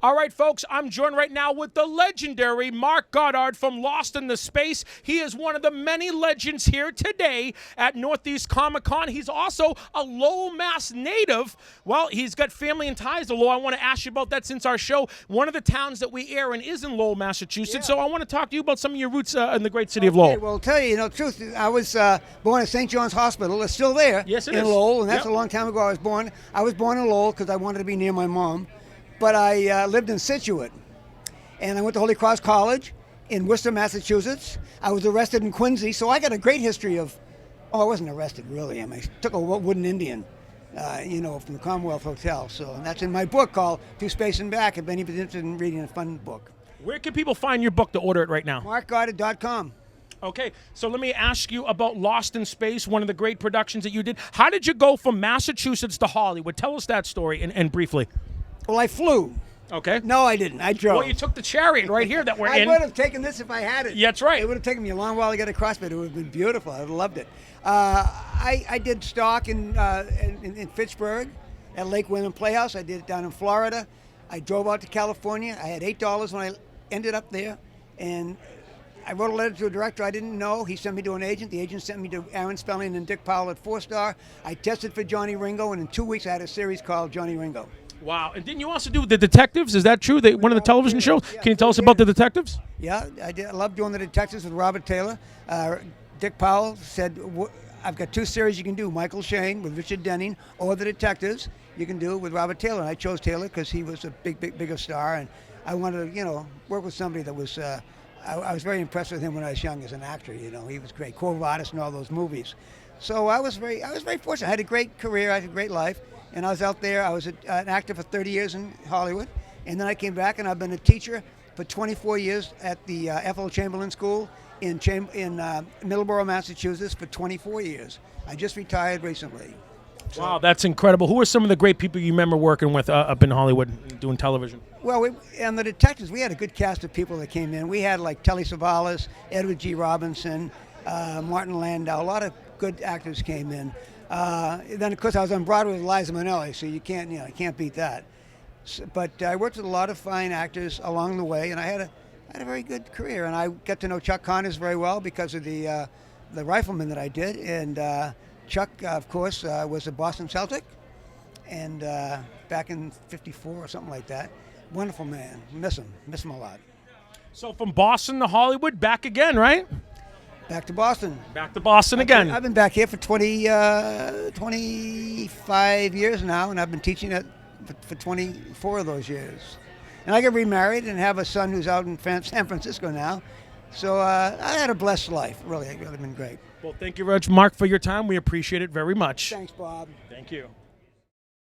All right, folks, I'm joined right now with the legendary Mark Goddard from Lost in the Space. He is one of the many legends here today at Northeast Comic-Con. He's also a Lowell, Mass native. Well, he's got family and ties to Lowell. I want to ask you about that since our show. One of the towns that we air in is in Lowell, Massachusetts. Yeah. So I want to talk to you about some of your roots in the great city of Lowell. Well, I'll tell you, the truth, I was born at St. John's Hospital. It's still there in Lowell, and that's a long time ago I was born. I was born in Lowell because I wanted to be near my mom. But I lived in Scituate, and I went to Holy Cross College in Worcester, Massachusetts. I was arrested in Quincy, so I got a great history of, I wasn't arrested really. I took a wooden Indian, from the Commonwealth Hotel. So that's in my book called Through Space and Back, if anybody's interested in reading a fun book. Where can people find your book to order it right now? MarkGoddard.com. Okay, so let me ask you about Lost in Space, one of the great productions that you did. How did you go from Massachusetts to Hollywood? Tell us that story and briefly. Well, I flew. Okay. No, I didn't. I drove. Well, you took the chariot right here that we're in. I would have taken this if I had it. Yeah, that's right. It would have taken me a long while to get across, but it would have been beautiful. I would have loved it. I did stock in Fitchburg at Lake Wyndham Playhouse. I did it down in Florida. I drove out to California. I had $8 when I ended up there, and I wrote a letter to a director I didn't know. He sent me to an agent. The agent sent me to Aaron Spelling and Dick Powell at 4-Star. I tested for Johnny Ringo, and in 2 weeks I had a series called Johnny Ringo. Wow. And didn't you also do The Detectives? Is that true? One of the television shows? Yeah, Can you tell us about The Detectives? Yeah, I did. I love doing The Detectives with Robert Taylor. Dick Powell said, I've got 2 series you can do, Michael Shane with Richard Denning, or The Detectives. You can do it with Robert Taylor. And I chose Taylor because he was a bigger star, and I wanted to, work with somebody that was, I was very impressed with him when I was young as an actor. He was great, Quo Vadis and all those movies. So I was very fortunate. I had a great career. I had a great life. And I was out there. I was an actor for 30 years in Hollywood. And then I came back, and I've been a teacher for 24 years at the Ethel Chamberlain School in Middleborough, Massachusetts for 24 years. I just retired recently. So, wow, that's incredible. Who are some of the great people you remember working with up in Hollywood doing television? Well, and The Detectives, we had a good cast of people that came in. We had like Telly Savalas, Edward G. Robinson, Martin Landau. A lot of good actors came in. Then, of course, I was on Broadway with Liza Minnelli, so you can't beat that. But I worked with a lot of fine actors along the way, and I had a very good career. And I got to know Chuck Connors very well because of the Rifleman that I did. And Chuck, of course, was a Boston Celtic, and back in '54 or something like that. Wonderful man. Miss him a lot. So from Boston to Hollywood, back again, right? Back to Boston. Back to Boston again. I've been back here for 25 years now, and I've been teaching it for 24 of those years. And I got remarried and have a son who's out in San Francisco now. So I had a blessed life, really. It's really been great. Well, thank you very much, Mark, for your time. We appreciate it very much. Thanks, Bob. Thank you.